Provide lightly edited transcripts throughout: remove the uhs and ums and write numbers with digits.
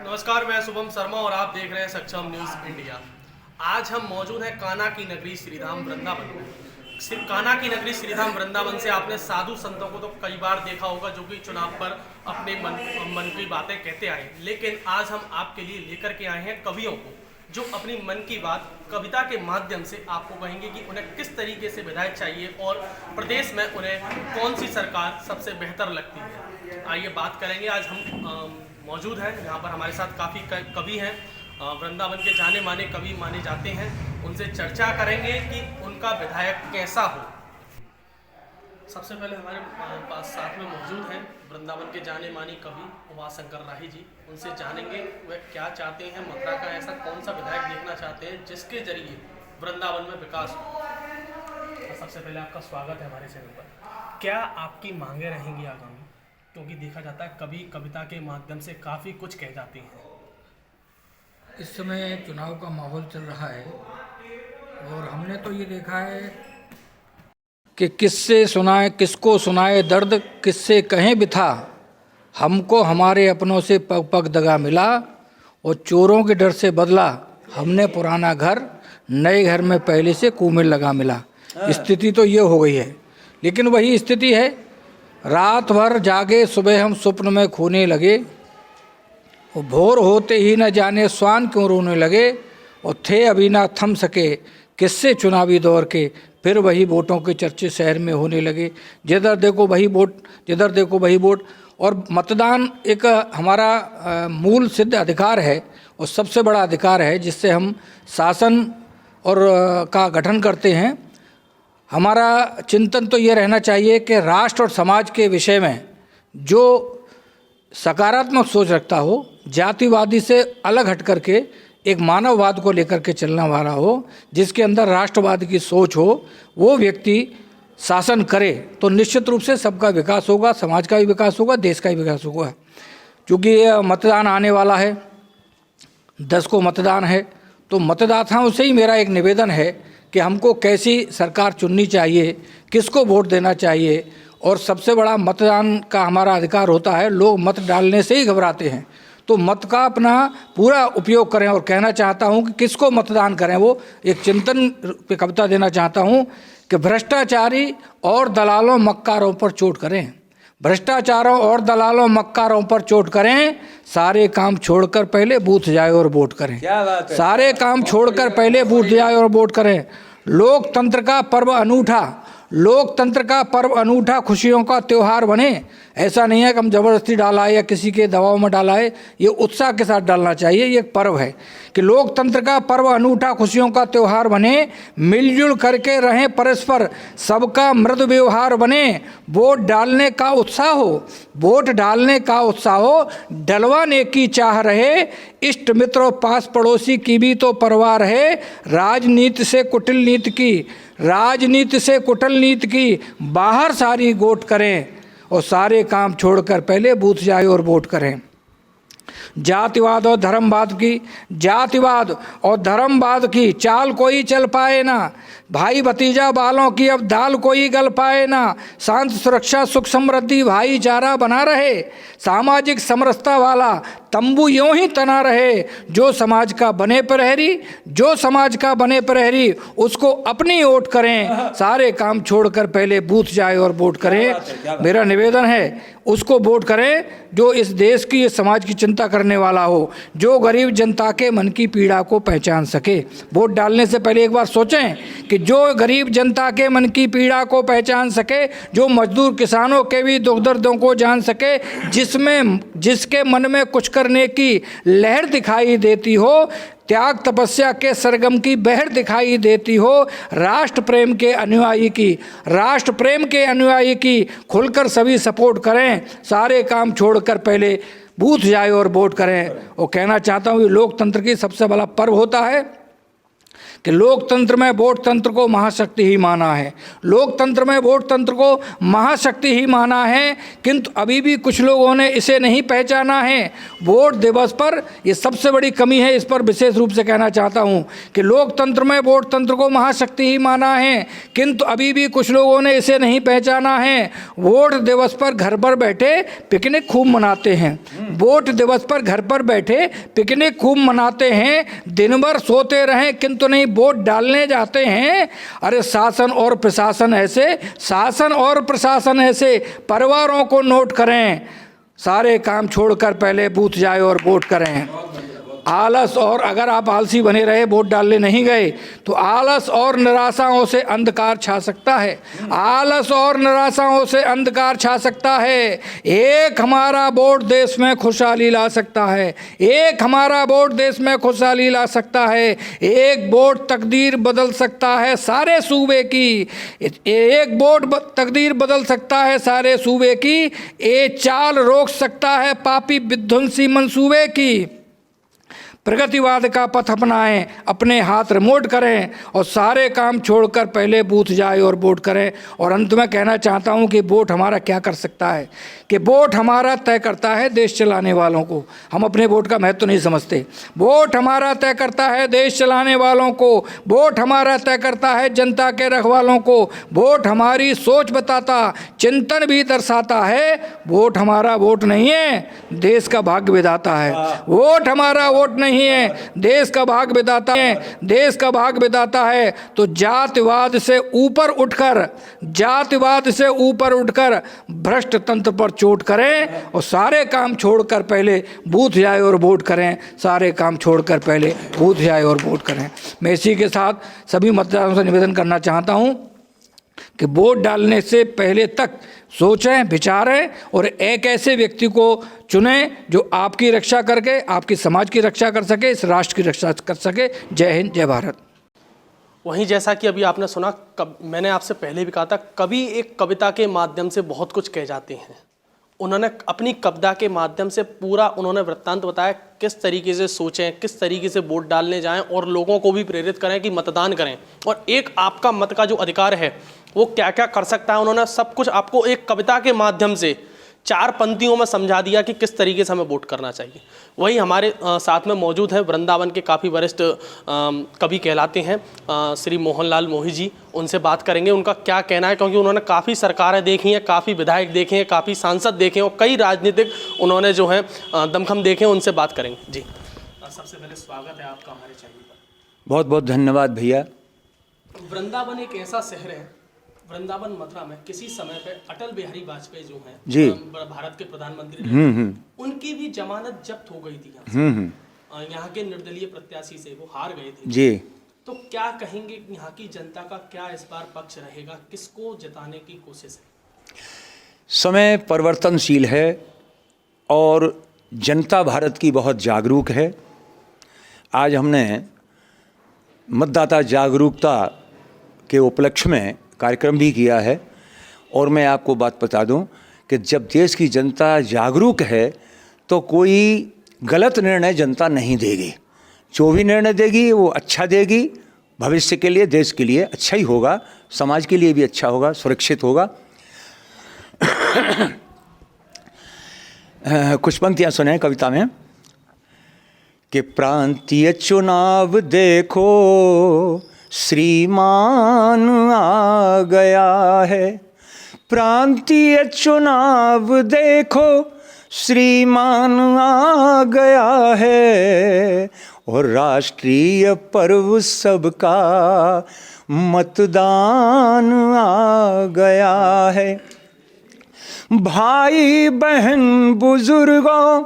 नमस्कार, मैं शुभम शर्मा और आप देख रहे हैं सक्षम न्यूज़ इंडिया। आज हम मौजूद हैं कान्हा की नगरी श्रीधाम वृंदावन में। कान्हा की नगरी श्रीधाम वृंदावन से आपने साधु संतों को तो कई बार देखा होगा जो कि चुनाव पर अपने मन की बातें कहते आए, लेकिन आज हम आपके लिए लेकर के आए हैं कवियों को जो अपनी मन की बात कविता के माध्यम से आपको कहेंगे कि उन्हें किस तरीके से विधायक चाहिए और प्रदेश में उन्हें कौन सी सरकार सबसे बेहतर लगती है। आइए बात करेंगे। आज हम मौजूद हैं यहाँ पर, हमारे साथ काफ़ी कवि हैं, वृंदावन के जाने माने कवि माने जाते हैं। उनसे चर्चा करेंगे कि उनका विधायक कैसा हो। सबसे पहले हमारे पास साथ में मौजूद हैं वृंदावन के जाने माने कवि उमाशंकर राही जी। उनसे जानेंगे वह क्या चाहते हैं, मथुरा का ऐसा कौन सा विधायक देखना चाहते हैं जिसके जरिए वृंदावन में विकास हो। सबसे पहले आपका स्वागत है हमारे चैनल पर। क्या आपकी मांगे रहेंगी आगामी, क्योंकि देखा जाता है कवि कविता के माध्यम से काफ़ी कुछ कह जाते हैं। इस समय चुनाव का माहौल चल रहा है और हमने तो ये देखा है कि किससे सुनाए, किसको सुनाए दर्द, किससे कहें बिथा, हमको हमारे अपनों से पग पग दगा मिला और चोरों के डर से बदला हमने पुराना घर, नए घर में पहले से कुमिर लगा मिला। स्थिति तो ये हो गई है, लेकिन वही स्थिति है। रात भर जागे, सुबह हम स्वप्न में खोने लगे, और भोर होते ही न जाने स्वान क्यों रोने लगे, और थे अभी ना थम सके किससे चुनावी दौर के, फिर वही वोटों के चर्चे शहर में होने लगे। जिधर देखो वही वोट, जिधर देखो वही वोट। और मतदान एक हमारा मूल सिद्ध अधिकार है और सबसे बड़ा अधिकार है जिससे हम शासन और का गठन करते हैं। हमारा चिंतन तो ये रहना चाहिए कि राष्ट्र और समाज के विषय में जो सकारात्मक सोच रखता हो, जातिवादी से अलग हट करके एक मानववाद को लेकर के चलने वाला हो, जिसके अंदर राष्ट्रवाद की सोच हो, वो व्यक्ति शासन करे तो निश्चित रूप से सबका विकास होगा, समाज का भी विकास होगा, देश का भी विकास होगा। क्योंकि ये मतदान आने वाला है, 10 को मतदान है, तो मतदाताओं से ही मेरा एक निवेदन है कि हमको कैसी सरकार चुननी चाहिए, किसको वोट देना चाहिए। और सबसे बड़ा मतदान का हमारा अधिकार होता है। लोग मत डालने से ही घबराते हैं, तो मत का अपना पूरा उपयोग करें। और कहना चाहता हूं कि किसको मतदान करें, वो एक चिंतन पे कविता देना चाहता हूं कि भ्रष्टाचारी और दलालों मक्कारों पर चोट करें, भ्रष्टाचारों और दलालों मक्कारों पर चोट करें, सारे काम छोड़कर पहले बूथ जाए और वोट करें। सारे काम छोड़कर पहले बूथ जाए और वोट करें। लोकतंत्र का पर्व अनूठा, लोकतंत्र का पर्व अनूठा खुशियों का त्यौहार बने। ऐसा नहीं है कि हम ज़बरदस्ती डाला है या किसी के दबाव में डाला है, ये उत्साह के साथ डालना चाहिए। ये एक पर्व है कि लोकतंत्र का पर्व अनूठा खुशियों का त्यौहार बने, मिलजुल करके रहें परस्पर, सबका मृदु व्यवहार बने। वोट डालने का उत्साह हो, वोट डालने का उत्साह हो, डलवाने की चाह रहे, इष्ट मित्रों पास पड़ोसी की भी तो परवाह रहे। राजनीति से कुटिल नीति की, राजनीति से कुटिल नीति की बाहर सारी गोट करें, और सारे काम छोड़कर पहले बूथ जाए और वोट करें। जातिवाद और धर्मवाद की, जातिवाद और धर्मवाद की चाल कोई चल पाए ना, भाई भतीजा बालों की अब दाल कोई गल पाए ना। शांति सुरक्षा सुख समृद्धि भाईचारा बना रहे, सामाजिक समरसता वाला तंबू यूं ही तना रहे। जो समाज का बने प्रहरी, जो समाज का बने प्रहरी, उसको अपनी वोट करें, सारे काम छोड़कर पहले बूथ जाए और वोट करें। मेरा निवेदन है उसको वोट करें जो इस देश की, इस समाज की चिंता करने वाला हो, जो गरीब जनता के मन की पीड़ा को पहचान सके। वोट डालने से पहले एक बार सोचें कि जो गरीब जनता के मन की पीड़ा को पहचान सके, जो मजदूर किसानों के भी दुख दर्दों को जान सके, जिसके मन में कुछ करने की लहर दिखाई देती हो, त्याग तपस्या के सरगम की बहर दिखाई देती हो, राष्ट्र प्रेम के अनुयायी की, राष्ट्र प्रेम के अनुयायी की खुलकर सभी सपोर्ट करें, सारे काम छोड़कर पहले बूथ जाए और वोट करें। और कहना चाहता हूँ ये लोकतंत्र की सबसे बड़ा पर्व होता है कि लोकतंत्र में वोट तंत्र को महाशक्ति ही माना है, लोकतंत्र में वोट तंत्र को महाशक्ति ही माना है, किंतु अभी भी कुछ लोगों ने इसे नहीं पहचाना है। वोट दिवस पर ये सबसे बड़ी कमी है, इस पर विशेष रूप से कहना चाहता हूँ कि लोकतंत्र में वोट तंत्र को महाशक्ति ही माना है, किंतु अभी भी कुछ लोगों ने इसे नहीं पहचाना है। वोट दिवस पर घर पर बैठे पिकनिक खूब मनाते हैं, वोट दिवस पर घर पर बैठे पिकनिक खूब मनाते हैं, दिन भर सोते रहें किंतु नहीं वोट डालने जाते हैं। अरे शासन और प्रशासन ऐसे परिवारों को नोट करें, सारे काम छोड़कर पहले बूथ जाए और वोट करें। आलस, और अगर आप आलसी बने रहे वोट डालने नहीं गए तो आलस और निराशाओं से अंधकार छा सकता है। आलस और निराशाओं से अंधकार छा सकता है। एक हमारा वोट देश में खुशहाली ला सकता है, एक हमारा वोट देश में खुशहाली ला सकता है। एक वोट तकदीर बदल सकता है सारे सूबे की, एक वोट तकदीर बदल सकता है सारे सूबे की। ये चाल रोक सकता है पापी विध्वंसी मंसूबे की। प्रगतिवाद का पथ अपनाएं, अपने हाथ रिमोट करें और सारे काम छोड़कर पहले बूथ जाए और वोट करें। और अंत में कहना चाहता हूं कि वोट हमारा क्या कर सकता है, कि वोट हमारा तय करता है देश चलाने वालों को। हम अपने वोट का महत्व नहीं समझते। वोट हमारा तय करता है देश चलाने वालों को, वोट हमारा तय करता है जनता के रखवालों को। वोट हमारी सोच बताता, चिंतन भी दर्शाता है। वोट हमारा वोट नहीं है, देश का भाग्य विधाता है। वोट हमारा वोट नहीं है, देश का भाग्य विधाता है, देश का भाग्य विधाता है। तो जातिवाद से ऊपर उठकर भ्रष्ट तंत्र पर चोट करें और सारे काम छोड़कर पहले बूथ जाए और वोट करें। सारे काम छोड़कर पहले बूथ जाए और वोट करें। मैं इसी के साथ सभी मतदाताओं से निवेदन करना चाहता हूं कि वोट डालने से पहले तक सोचें, विचारें और एक ऐसे व्यक्ति को चुनें जो आपकी रक्षा करके, आपकी समाज की रक्षा कर सके, इस राष्ट्र की रक्षा कर सके। जय हिंद, जय भारत। वहीं जैसा कि अभी आपने सुना, मैंने आपसे पहले भी कहा था, कवि एक कविता के माध्यम से बहुत कुछ कह जाते हैं। उन्होंने अपनी कविता के माध्यम से पूरा उन्होंने वृत्तांत बताया, किस तरीके से सोचें, किस तरीके से वोट डालने जाएं और लोगों को भी प्रेरित करें कि मतदान करें। और एक आपका मत का जो अधिकार है वो क्या क्या कर सकता है, उन्होंने सब कुछ आपको एक कविता के माध्यम से 4 पंक्तियों में समझा दिया कि किस तरीके से हमें वोट करना चाहिए। वही हमारे साथ में मौजूद है वृंदावन के काफ़ी वरिष्ठ कवि कहलाते हैं श्री मोहनलाल मोही जी। उनसे बात करेंगे उनका क्या कहना है, क्योंकि उन्होंने काफ़ी सरकारें देखी हैं, काफ़ी विधायक देखे हैं, काफ़ी सांसद देखे हैं और कई राजनीतिक उन्होंने जो है दमखम देखे हैं। उनसे बात करेंगे। जी, सबसे पहले स्वागत है आपका हमारे चैनल पर। बहुत बहुत धन्यवाद भैया। वृंदावन एक ऐसा शहर है, वृंदावन मथुरा में किसी समय पे अटल बिहारी वाजपेयी जो हैं जी, भारत के प्रधानमंत्री रहे, उनकी भी जमानत जब्त हो गई थी यहाँ के निर्दलीय प्रत्याशी से, वो हार गए थे जी। तो क्या कहेंगे, यहाँ की जनता का क्या इस बार पक्ष रहेगा, किसको जिताने की कोशिश है? समय परिवर्तनशील है और जनता भारत की बहुत जागरूक है। आज हमने मतदाता जागरूकता के उपलक्ष्य में कार्यक्रम भी किया है और मैं आपको बात बता दूं कि जब देश की जनता जागरूक है तो कोई गलत निर्णय जनता नहीं देगी। जो भी निर्णय देगी वो अच्छा देगी, भविष्य के लिए, देश के लिए अच्छा ही होगा, समाज के लिए भी अच्छा होगा, सुरक्षित होगा। कुछ पंक्तियां सुने कविता में कि प्रांतीय चुनाव देखो श्रीमान आ गया है, प्रांतीय चुनाव देखो श्रीमान आ गया है और राष्ट्रीय पर्व सबका मतदान आ गया है। भाई बहन बुजुर्गों,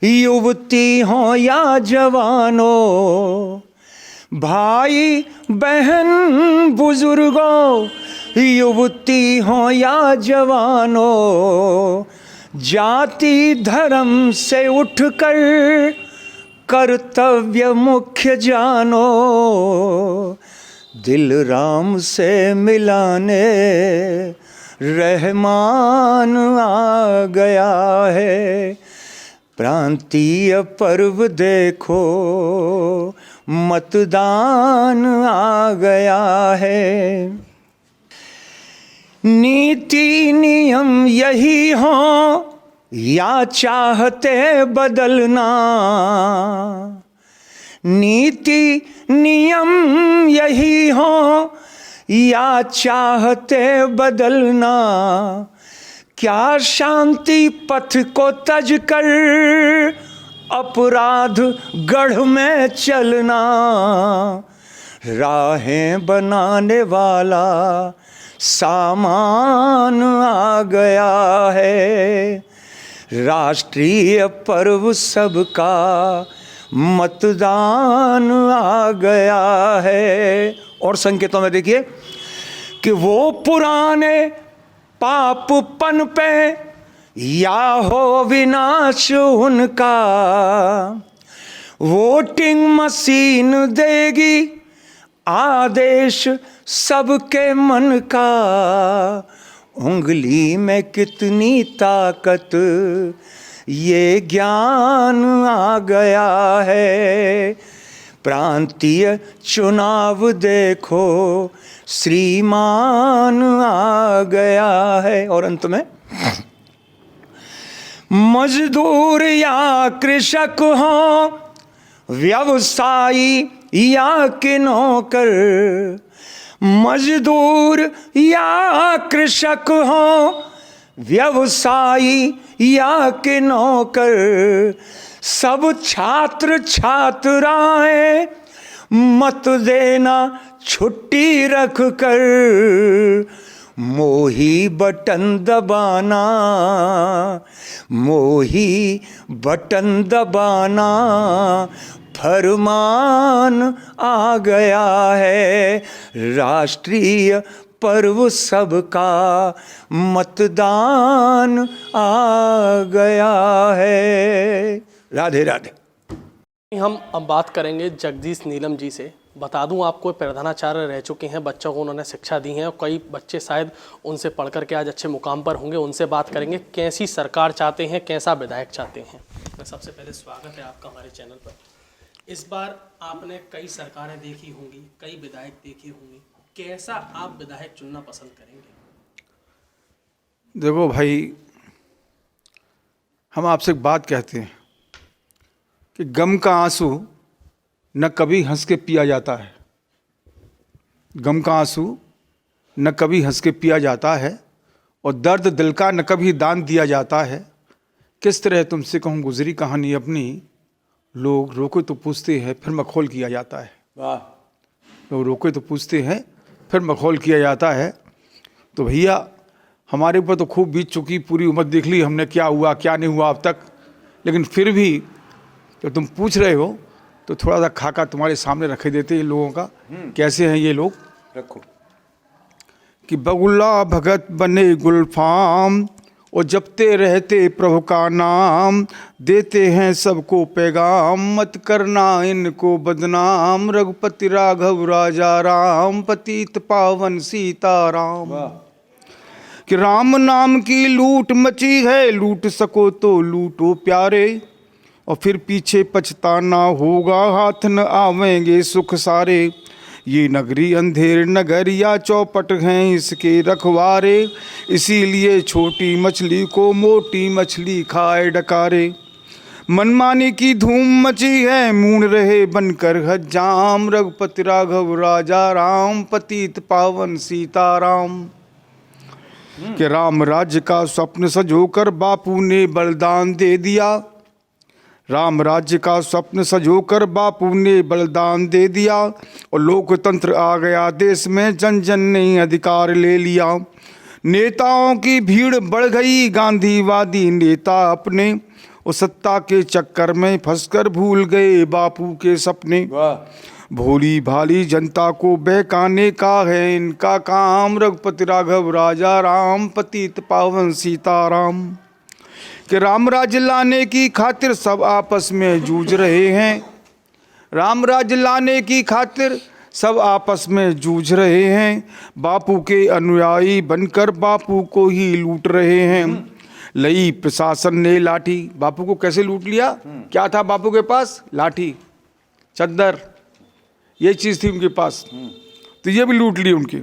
युवती हो या जवानों, भाई बहन बुजुर्गों, युवती हो या जवानों, जाति धर्म से उठकर कर्तव्य मुख्य जानो, दिल राम से मिलाने रहमान आ गया है, प्रांतीय पर्व देखो मतदान आ गया है। नीति नियम यही हो या चाहते बदलना, नीति नियम यही हो या चाहते बदलना, क्या शांति पथ को तज कर अपराध गढ़ में चलना, राहें बनाने वाला सामान आ गया है। राष्ट्रीय पर्व सबका मतदान आ गया है। और संकेतों में देखिए कि वो पुराने पापपन पे या हो विनाश उनका, वोटिंग मशीन देगी आदेश सबके मन का। उंगली में कितनी ताकत ये ज्ञान आ गया है। प्रांतीय चुनाव देखो श्रीमान आ गया है। और अंत में मजदूर या कृषक हो, व्यवसायी या कि नौकर, मजदूर या कृषक हो, व्यवसायी या कि नौकर, सब छात्र छात्राएं मत देना छुट्टी रख कर। मोही बटन दबाना, मोही बटन दबाना, फरमान आ गया है। राष्ट्रीय पर्व सबका मतदान आ गया है। राधे राधे। हम अब बात करेंगे जगदीश नीलम जी से। बता दूं आपको, प्रधानाचार्य रह चुके हैं, बच्चों को उन्होंने शिक्षा दी है और कई बच्चे शायद उनसे पढ़ कर के आज अच्छे मुकाम पर होंगे। उनसे बात करेंगे कैसी सरकार चाहते हैं, कैसा विधायक चाहते हैं। सबसे पहले स्वागत है आपका हमारे चैनल पर। इस बार आपने कई सरकारें देखी होंगी, कई विधायक देखे होंगे, कैसा आप विधायक चुनना पसंद करेंगे? देखो भाई, हम आपसे एक बात कहते हैं कि गम का आंसू न कभी हंस के पिया जाता है। गम का आंसू न कभी हंस के पिया जाता है और दर्द दिल का न कभी दान दिया जाता है। किस तरह तुमसे कहूँ गुजरी कहानी अपनी, लोग रोके तो पूछते हैं फिर मखौल किया जाता है। वाह। लोग रोके तो पूछते हैं फिर मखौल किया जाता है। तो भैया हमारे ऊपर तो खूब बीत चुकी, पूरी उम्र देख ली हमने, क्या हुआ क्या नहीं हुआ अब तक। लेकिन फिर भी तो तुम पूछ रहे हो तो थोड़ा सा खाका तुम्हारे सामने रखे देते हैं लोगों का। कैसे हैं ये लोग? रखो। कि बगुला भगत बने गुलफाम और जपते रहते प्रभु का नाम, देते हैं सबको पैगाम मत करना इनको बदनाम। रघुपति राघव राजा राम, पतित पावन सीताराम। कि राम नाम की लूट मची है, लूट सको तो लूटो प्यारे, और फिर पीछे पछताना होगा, हाथ न आवेंगे सुख सारे। ये नगरी अंधेर नगर या चौपट हैं इसके रखवारे, इसीलिए छोटी मछली को मोटी मछली खाए डकारे। मनमानी की धूम मची है, मून रहे बनकर हजाम। रघुपति राघव राजा राम, पतित पावन सीताराम। कि राम राज्य का स्वप्न सजोकर बापू ने बलिदान दे दिया। राम राज्य का स्वप्न सजोकर बापू ने बलिदान दे दिया, और लोकतंत्र आ गया देश में, जन जन ने अधिकार ले लिया। नेताओं की भीड़ बढ़ गई, गांधीवादी नेता अपने, और सत्ता के चक्कर में फंसकर भूल गए बापू के सपने। भोली भाली जनता को बहकाने का है इनका काम। रघुपति राघव राजा राम, पतित पावन सीताराम। कि राम राज्य लाने की खातिर सब आपस में जूझ रहे हैं। राम राज्य लाने की खातिर सब आपस में जूझ रहे हैं। बापू के अनुयायी बनकर बापू को ही लूट रहे हैं। लई प्रशासन ने लाठी, बापू को कैसे लूट लिया? क्या था बापू के पास? लाठी, चद्दर, ये चीज थी उनके पास, तो ये भी लूट ली उनकी।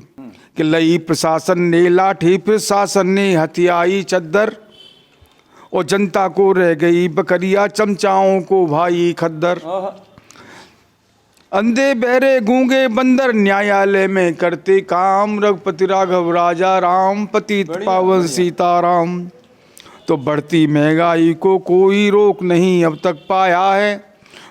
कि लई प्रशासन ने लाठी, प्रशासन ने हथियाई चद्दर, और जनता को रह गई बकरिया, चमचाओं को भाई खद्दर। अंधे बहरे गूंगे बंदर न्यायालय में करते काम, रघुपति राघव राजा राम, पतित पावन सीताराम। तो बढ़ती महंगाई को कोई रोक नहीं अब तक पाया है,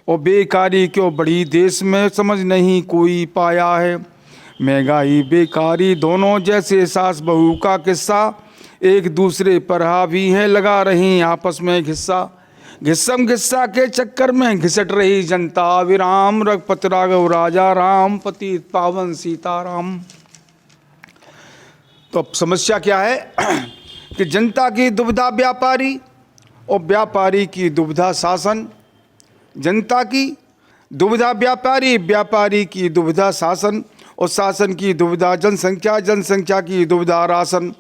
और बेकारी क्यों बढ़ी देश में समझ नहीं कोई पाया है। महंगाई बेकारी दोनों जैसे सास बहू का किस्सा, एक दूसरे पर हावी है लगा रही आपस में घिस्सा। घिस्सम घिस्सा के चक्कर में घिसट रही जनता विराम, रघुपति राघव राजा राम, पतित पावन सीताराम। तो अब समस्या क्या है कि जनता की दुविधा व्यापारी और व्यापारी की दुविधा शासन। जनता की दुविधा व्यापारी, व्यापारी की दुविधा शासन, और शासन की दुविधा जनसंख्या, जनसंख्या की दुविधा राशन।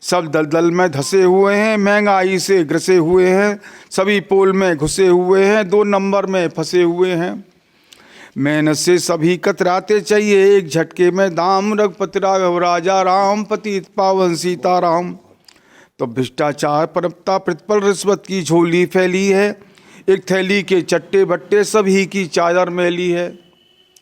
सब दलदल में धसे हुए हैं, महंगाई से ग्रसे हुए हैं, सभी पोल में घुसे हुए हैं, 2 नंबर में फंसे हुए हैं। मेहनत से सभी कतराते चाहिए एक झटके में दाम, रघुपति राघव राजा राम, पतित पावन सीताराम। तो भ्रष्टाचार परपता प्रतिपल रिश्वत की झोली फैली है, एक थैली के चट्टे बट्टे सभी की चादर मैली है।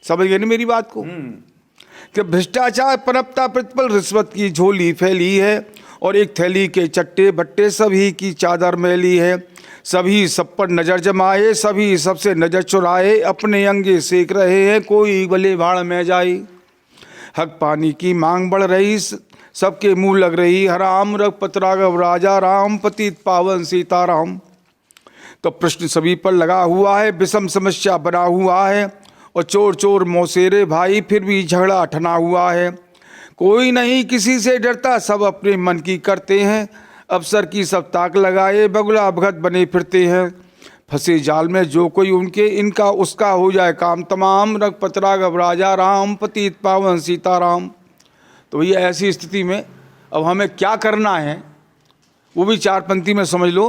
समझ गए ना मेरी बात को कि भ्रष्टाचार परपता प्रतिपल रिश्वत की झोली फैली है, और एक थैली के चट्टे बट्टे सभी की चादर मैली है। सभी सब पर नजर जमाए, सभी सबसे नजर चुराए, अपने अंगे सेक रहे हैं कोई भले भाड़ में जाए। हक पानी की मांग बढ़ रही, सबके मुंह लग रही हराम, रघुपति राघव राजा राम, पतित पावन सीताराम। तो प्रश्न सभी पर लगा हुआ है, विषम समस्या बना हुआ है, और चोर चोर मौसेरे भाई फिर भी झगड़ा ठना हुआ है। कोई नहीं किसी से डरता, सब अपने मन की करते हैं, अफसर की सब ताक लगाए बगुला भगत बने फिरते हैं। फंसे जाल में जो कोई उनके, इनका उसका हो जाए काम तमाम, रघुपति राघव राजा राम, पतित पावन सीताराम। तो ये ऐसी स्थिति में अब हमें क्या करना है वो भी 4 पंक्ति में समझ लो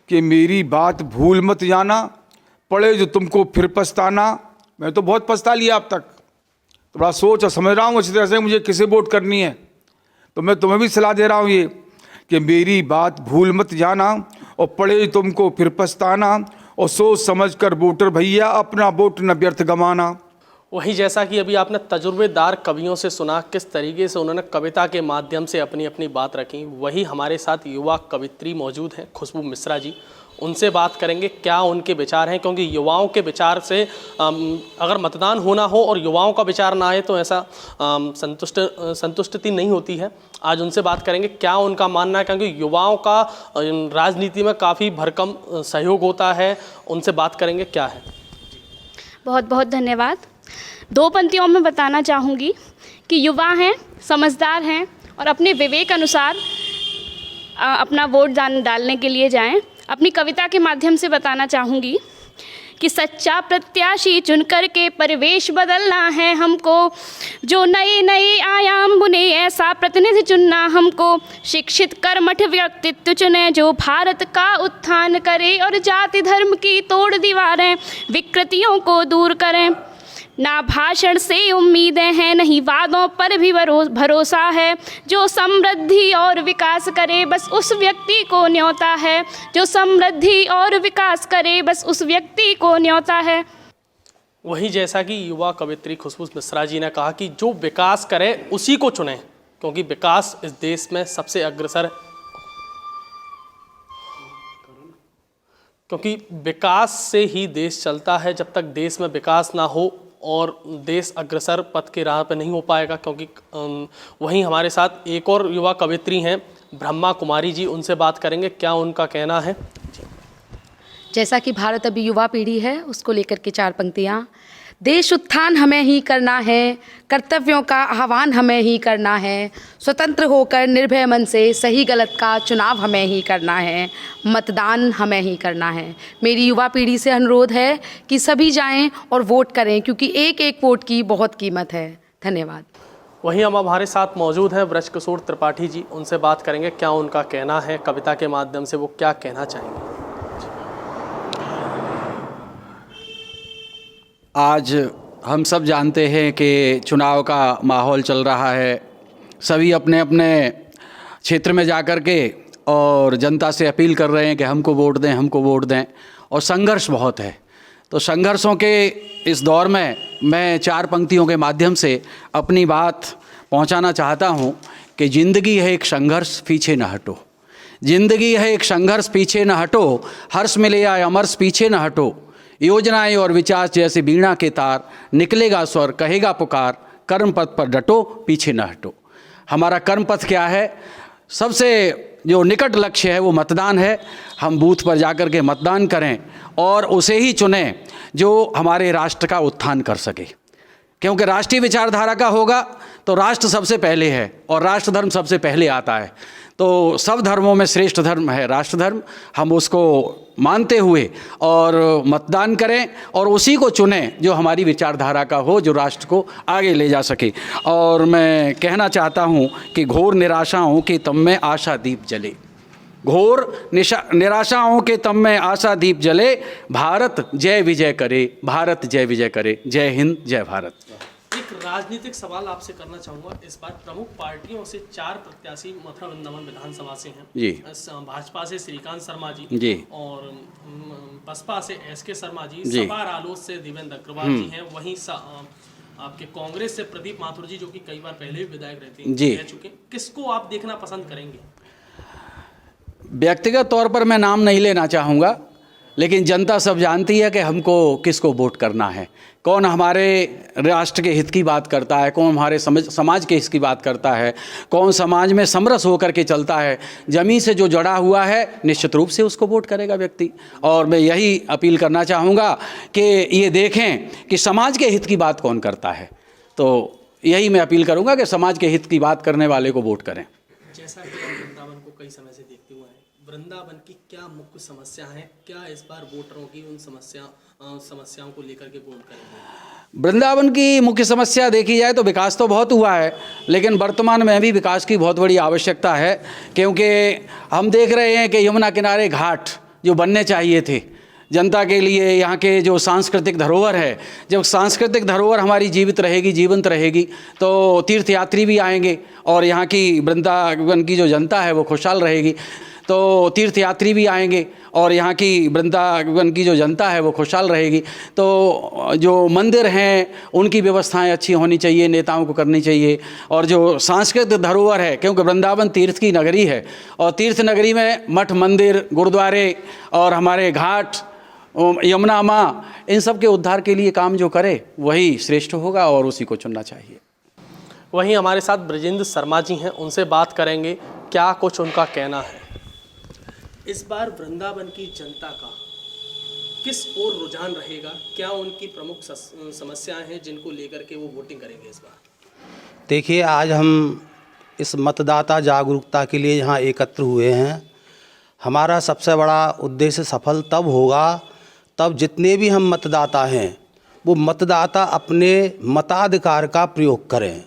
कि मेरी बात भूल मत जाना, पड़े जो तुमको फिर पछताना। मैं तो बहुत पछता लिया अब तक, तो बड़ा सोच और समझ रहा हूँ अच्छी तरह से मुझे किसे वोट करनी है। तो मैं तुम्हें भी सलाह दे रहा हूँ ये कि मेरी बात भूल मत जाना, और पड़े तुमको फिर पछताना, और सोच समझ कर वोटर भैया अपना वोट न व्यर्थ गंवाना। वही जैसा कि अभी आपने तजुर्बेदार कवियों से सुना किस तरीके से उन्होंने कविता के माध्यम से अपनी अपनी बात रखी, वही हमारे साथ युवा कवित्री मौजूद हैं खुशबू मिश्रा जी। उनसे बात करेंगे क्या उनके विचार हैं, क्योंकि युवाओं के विचार से अगर मतदान होना हो और युवाओं का विचार ना आए तो ऐसा संतुष्टि नहीं होती है। आज उनसे बात करेंगे क्या उनका मानना है, क्योंकि युवाओं का राजनीति में काफ़ी भरकम सहयोग होता है। उनसे बात करेंगे क्या है। बहुत बहुत धन्यवाद। 2 पंक्तियों में बताना चाहूँगी कि युवा हैं, समझदार हैं, और अपने विवेक अनुसार अपना वोट डालने के लिए जाएं। अपनी कविता के माध्यम से बताना चाहूँगी कि सच्चा प्रत्याशी चुन करके परिवेश बदलना है हमको, जो नए नए आयाम बुने ऐसा प्रतिनिधि चुनना हमको। शिक्षित कर्मठ व्यक्तित्व चुने जो भारत का उत्थान करे, और जाति धर्म की तोड़ दीवारें विकृतियों को दूर करें। ना भाषण से उम्मीदें हैं, नहीं वादों पर भी भरोसा है। जो समृद्धि और विकास करे बस उस व्यक्ति को न्योता है, जो समृद्धि और विकास करे बस उस व्यक्ति को न्योता है। वही जैसा कि युवा कवित्री खुशबू मिश्रा जी ने कहा कि जो विकास करे उसी को चुने, क्योंकि विकास इस देश में सबसे अग्रसर है। क्योंकि विकास से ही देश चलता है। जब तक देश में विकास ना हो और देश अग्रसर पथ के राह पर नहीं हो पाएगा। क्योंकि वहीं हमारे साथ एक और युवा कवित्री हैं ब्रह्मा कुमारी जी, उनसे बात करेंगे क्या उनका कहना है। जैसा कि भारत अभी युवा पीढ़ी है उसको लेकर के 4 पंक्तियाँ। देश उत्थान हमें ही करना है, कर्तव्यों का आह्वान हमें ही करना है, स्वतंत्र होकर निर्भय मन से सही गलत का चुनाव हमें ही करना है, मतदान हमें ही करना है। मेरी युवा पीढ़ी से अनुरोध है कि सभी जाएं और वोट करें, क्योंकि एक एक वोट की बहुत कीमत है। धन्यवाद। वहीं हम हमारे साथ मौजूद हैं ब्रज किशोर त्रिपाठी जी, उनसे बात करेंगे क्या उनका कहना है, कविता के माध्यम से वो क्या कहना चाहेंगे। आज हम सब जानते हैं कि चुनाव का माहौल चल रहा है। सभी अपने अपने क्षेत्र में जाकर के और जनता से अपील कर रहे हैं कि हमको वोट दें, हमको वोट दें, और संघर्ष बहुत है। तो संघर्षों के इस दौर में मैं 4 पंक्तियों के माध्यम से अपनी बात पहुंचाना चाहता हूं कि ज़िंदगी है एक संघर्ष, पीछे न हटो। ज़िंदगी है एक संघर्ष, पीछे न हटो। हर्ष मिले या अमर्ष, पीछे न हटो। योजनाएं और विचार जैसे वीणा के तार, निकलेगा स्वर, कहेगा पुकार, कर्म पथ पर डटो, पीछे न हटो। हमारा कर्म पथ क्या है? सबसे जो निकट लक्ष्य है वो मतदान है। हम बूथ पर जाकर के मतदान करें और उसे ही चुनें जो हमारे राष्ट्र का उत्थान कर सके, क्योंकि राष्ट्रीय विचारधारा का होगा तो राष्ट्र सबसे पहले है और राष्ट्र धर्म सबसे पहले आता है। तो सब धर्मों में श्रेष्ठ धर्म है राष्ट्र धर्म। हम उसको मानते हुए और मतदान करें और उसी को चुनें जो हमारी विचारधारा का हो, जो राष्ट्र को आगे ले जा सके। और मैं कहना चाहता हूँ कि घोर निराशाओं के तम में आशा दीप जले, घोर निराशाओं के तम में आशा दीप जले, भारत जय विजय करे, भारत जय विजय करे। जय हिंद, जय भारत। एक राजनीतिक सवाल आपसे करना चाहूँगा। इस बार प्रमुख पार्टियों से 4 प्रत्याशी मथुरा वृंदावन विधानसभा से हैं जी। भाजपा से श्रीकांत शर्मा जी और बसपा से SK शर्मा जी, सपा रालोद से देवेंद्र अग्रवाल जी हैं। वहीं आपके कांग्रेस से प्रदीप माथुर जी, जो कि कई बार पहले भी विधायक रह चुके। किसको आप देखना पसंद करेंगे? व्यक्तिगत तौर पर मैं नाम नहीं लेना चाहूँगा, लेकिन जनता सब जानती है कि हमको किसको वोट करना है, कौन हमारे राष्ट्र के हित की बात करता है, कौन हमारे समाज के हित की बात करता है, कौन समाज में समरस होकर के चलता है, ज़मीन से जो जुड़ा हुआ है, निश्चित रूप से उसको वोट करेगा व्यक्ति। और मैं यही अपील करना चाहूँगा कि ये देखें कि समाज के हित की बात कौन करता है। तो यही मैं अपील करूँगा कि समाज के हित की बात करने वाले को वोट करें। जैसा कि आप वृंदावन को कई समय से देखते हुए हैं, वृंदावन की क्या मुख्य समस्या है? क्या इस बार वोटरों की उन समस्याओं को लेकर के वोट करेंगे? वृंदावन की मुख्य समस्या देखी जाए तो विकास तो बहुत हुआ है, लेकिन वर्तमान में भी विकास की बहुत बड़ी आवश्यकता है, क्योंकि हम देख रहे हैं कि यमुना किनारे घाट जो बनने चाहिए थे जनता के लिए, यहाँ के जो सांस्कृतिक धरोहर है, जब सांस्कृतिक धरोहर हमारी जीवित रहेगी, जीवंत रहेगी, तो तीर्थयात्री भी आएंगे और यहाँ की वृंदावन की जो जनता है वो खुशहाल रहेगी। तो तीर्थयात्री भी आएंगे और यहाँ की वृंदावन की जो जनता है वो खुशहाल रहेगी। तो जो मंदिर हैं उनकी व्यवस्थाएं अच्छी होनी चाहिए, नेताओं को करनी चाहिए। और जो सांस्कृतिक धरोहर है, क्योंकि वृंदावन तीर्थ की नगरी है और तीर्थ नगरी में मठ, मंदिर, गुरुद्वारे और हमारे घाट, यमुना माँ, इन सब के उद्धार के लिए काम जो करे वही श्रेष्ठ होगा और उसी को चुनना चाहिए। वहीं हमारे साथ ब्रजेंद्र शर्मा जी हैं, उनसे बात करेंगे क्या कुछ उनका कहना है। इस बार वृंदावन की जनता का किस ओर रुझान रहेगा? क्या उनकी प्रमुख समस्याएं हैं जिनको लेकर के वो वोटिंग करेंगे इस बार? देखिए, आज हम इस मतदाता जागरूकता के लिए यहाँ एकत्र हुए हैं। हमारा सबसे बड़ा उद्देश्य सफल तब होगा तब जितने भी हम मतदाता हैं वो मतदाता अपने मताधिकार का प्रयोग करें,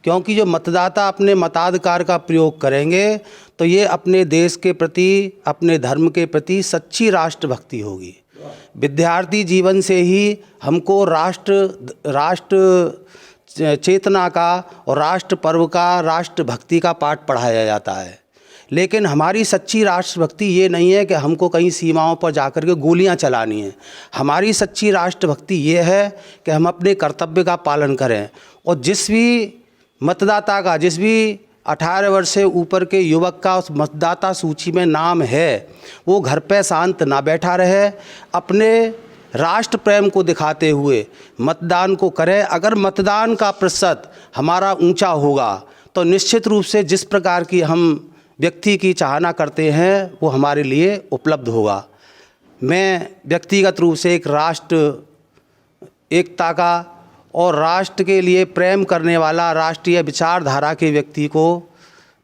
क्योंकि जो मतदाता अपने मताधिकार का प्रयोग करेंगे तो ये अपने देश के प्रति, अपने धर्म के प्रति सच्ची राष्ट्रभक्ति होगी। विद्यार्थी जीवन से ही हमको राष्ट्र चेतना का और राष्ट्र पर्व का, राष्ट्रभक्ति का पाठ पढ़ाया जाता है। लेकिन हमारी सच्ची राष्ट्रभक्ति ये नहीं है कि हमको कहीं सीमाओं पर जाकर के गोलियां चलानी है। हमारी सच्ची राष्ट्रभक्ति ये है कि हम अपने कर्तव्य का पालन करें। और जिस भी मतदाता का, जिस भी 18 वर्ष से ऊपर के युवक का उस मतदाता सूची में नाम है, वो घर पे शांत ना बैठा रहे, अपने राष्ट्र प्रेम को दिखाते हुए मतदान को करे। अगर मतदान का प्रतिशत हमारा ऊंचा होगा तो निश्चित रूप से जिस प्रकार की हम व्यक्ति की चाहना करते हैं वो हमारे लिए उपलब्ध होगा। मैं व्यक्तिगत रूप से एक राष्ट्र एकता का और राष्ट्र के लिए प्रेम करने वाला, राष्ट्रीय विचारधारा के व्यक्ति को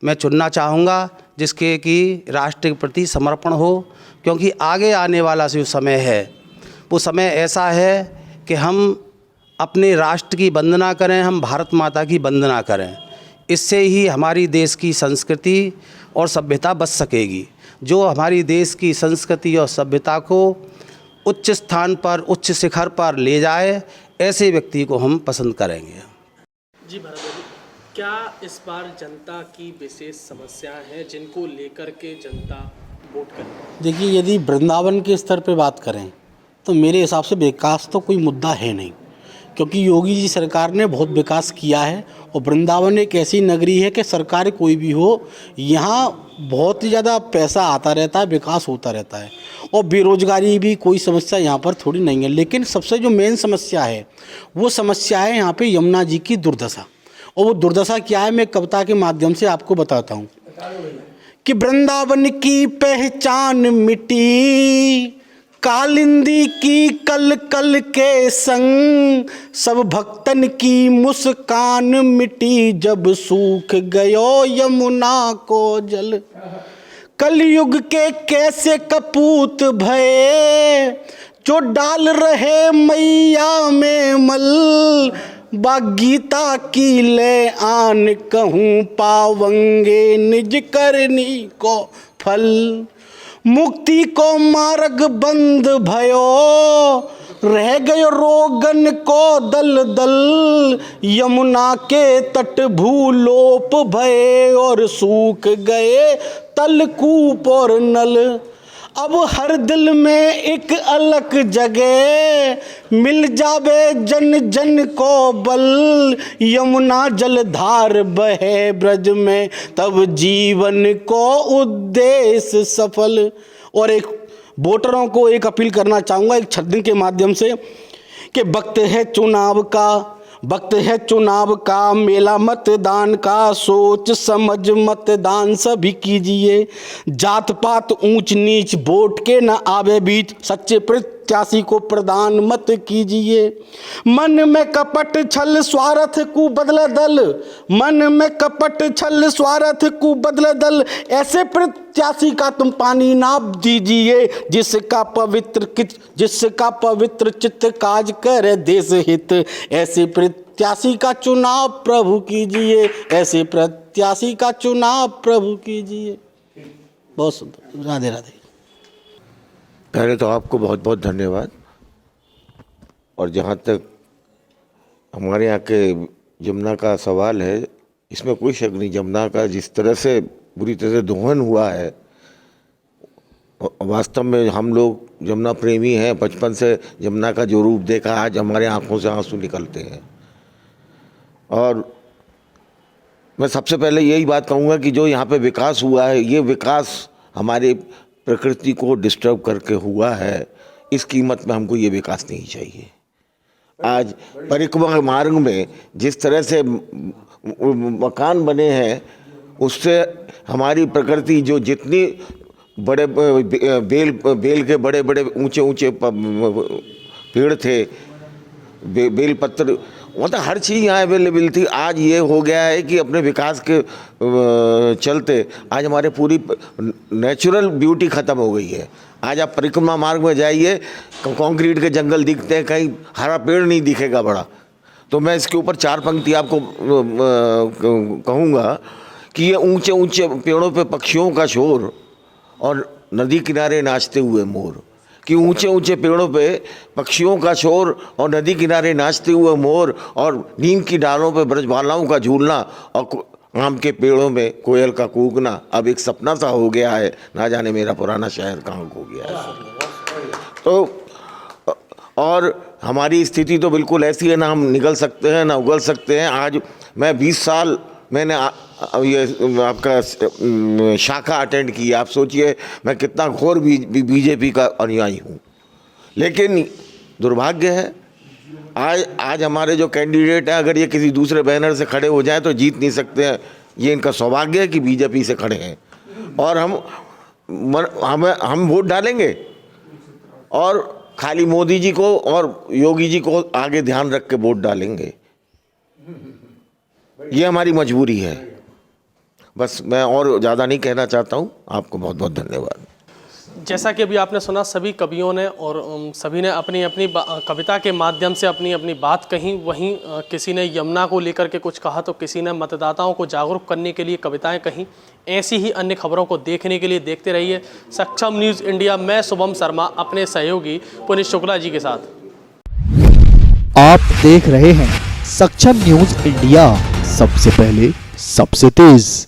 मैं चुनना चाहूँगा, जिसके कि राष्ट्र के प्रति समर्पण हो। क्योंकि आगे आने वाला जो समय है वो समय ऐसा है कि हम अपने राष्ट्र की वंदना करें, हम भारत माता की वंदना करें। इससे ही हमारी देश की संस्कृति और सभ्यता बच सकेगी। जो हमारी देश की संस्कृति और सभ्यता को उच्च स्थान पर, उच्च शिखर पर ले जाए, ऐसे व्यक्ति को हम पसंद करेंगे। जी भरत जी, क्या इस बार जनता की विशेष समस्याएं हैं जिनको लेकर के जनता वोट करेगी? देखिए, यदि वृंदावन के स्तर पर बात करें तो मेरे हिसाब से विकास तो कोई मुद्दा है नहीं, क्योंकि योगी जी सरकार ने बहुत विकास किया है। और वृंदावन एक ऐसी नगरी है कि सरकार कोई भी हो, यहाँ बहुत ही ज़्यादा पैसा आता रहता है, विकास होता रहता है, और बेरोजगारी भी कोई समस्या यहाँ पर थोड़ी नहीं है। लेकिन सबसे जो मेन समस्या है वो समस्या है यहाँ पे यमुना जी की दुर्दशा। और वो दुर्दशा क्या है, मैं कविता के माध्यम से आपको बताता हूँ कि वृंदावन की पहचान मिटी, कालिंदी की कल कल के संग, सब भक्तन की मुस्कान मिटी, जब सूख गयो यमुना को जल। कलयुग के कैसे कपूत भये, जो डाल रहे मैया में मल, गीता की ले आन कहूँ पावंगे निज करनी को फल। मुक्ति को मार्ग बंद भयो, रह गयो रोगन को दल दल, यमुना के तट भूलोप भये, और सूख गए तलकूप और नल। अब हर दिल में एक अलग जगह, मिल जावे जन जन को बल, यमुना जलधार बहे ब्रज में, तब जीवन को उद्देश्य सफल। और एक वोटरों को एक अपील करना चाहूँगा एक छद्म के माध्यम से कि वक्त है चुनाव का, वक्त है चुनाव का, मेला मतदान का, सोच समझ मतदान सभी कीजिए। जात पात ऊंच नीच वोट के न आवे बीच, सच्चे प्रत्याशी को प्रदान मत कीजिए। मन में कपट छल स्वार्थ को बदले दल, मन में कपट छल स्वार्थ को बदले दल, ऐसे प्रत्याशी का तुम पानी ना दीजिए, जिसका पवित्र चित्त काज करे देश हित। ऐसे प्रत्याशी का चुनाव प्रभु कीजिए, ऐसे प्रत्याशी का चुनाव प्रभु कीजिए। बहुत सुंदर, राधे राधे। पहले तो आपको बहुत बहुत धन्यवाद। और जहाँ तक हमारे यहाँ के यमुना का सवाल है, इसमें कोई शक नहीं, यमुना का जिस तरह से बुरी तरह से दोहन हुआ है, वास्तव में हम लोग यमुना प्रेमी हैं। बचपन से यमुना का जो रूप देखा, आज हमारे आंखों से आंसू निकलते हैं। और मैं सबसे पहले यही बात कहूँगा कि जो यहाँ पे विकास हुआ है, ये विकास हमारे प्रकृति को डिस्टर्ब करके हुआ है। इस कीमत में हमको ये विकास नहीं चाहिए। आज परिक्रमा मार्ग में जिस तरह से मकान बने हैं, उससे हमारी प्रकृति जो जितनी बड़े बेल के बड़े बड़े ऊंचे ऊंचे पेड़ थे, बेल पत्र, मतलब हर चीज़ यहाँ अवेलेबल थी। आज ये हो गया है कि अपने विकास के चलते आज हमारे पूरी नेचुरल ब्यूटी ख़त्म हो गई है। आज आप परिक्रमा मार्ग में जाइए, कंक्रीट के जंगल दिखते हैं, कहीं हरा पेड़ नहीं दिखेगा बड़ा। तो मैं इसके ऊपर 4 पंक्ति आपको कहूँगा कि ये ऊंचे ऊंचे पेड़ों पे पक्षियों का शोर और नदी किनारे नाचते हुए मोर, कि ऊंचे ऊंचे पेड़ों पे पक्षियों का शोर और नदी किनारे नाचते हुए मोर, और नीम की डालों पे ब्रजबालाओं का झूलना, और आम के पेड़ों में कोयल का कूकना अब एक सपना सा हो गया है। ना जाने मेरा पुराना शहर कहाँ खो गया है। तो और हमारी स्थिति तो बिल्कुल ऐसी है, ना हम निकल सकते हैं ना उगल सकते हैं। आज मैं 20 साल मैंने ये आपका शाखा अटेंड की। आप सोचिए मैं कितना घोर बीजेपी का अनुयायी हूँ, लेकिन दुर्भाग्य है आज हमारे जो कैंडिडेट हैं, अगर ये किसी दूसरे बैनर से खड़े हो जाएं तो जीत नहीं सकते हैं। ये इनका सौभाग्य है कि बीजेपी से खड़े हैं, और हम वोट डालेंगे और खाली मोदी जी को और योगी जी को आगे ध्यान रख के वोट डालेंगे। ये हमारी मजबूरी है। बस मैं और ज़्यादा नहीं कहना चाहता हूँ। आपको बहुत बहुत धन्यवाद। जैसा कि अभी आपने सुना, सभी कवियों ने और सभी ने अपनी अपनी कविता के माध्यम से अपनी अपनी बात कही। वहीं किसी ने यमुना को लेकर के कुछ कहा, तो किसी ने मतदाताओं को जागरूक करने के लिए कविताएं कहीं। ऐसी ही अन्य खबरों को देखने के लिए देखते रहिए सक्षम न्यूज़ इंडिया। मैं शुभम शर्मा अपने सहयोगी पुनीत शुक्ला जी के साथ। आप देख रहे हैं सक्षम न्यूज़ इंडिया, सबसे पहले सबसे तेज।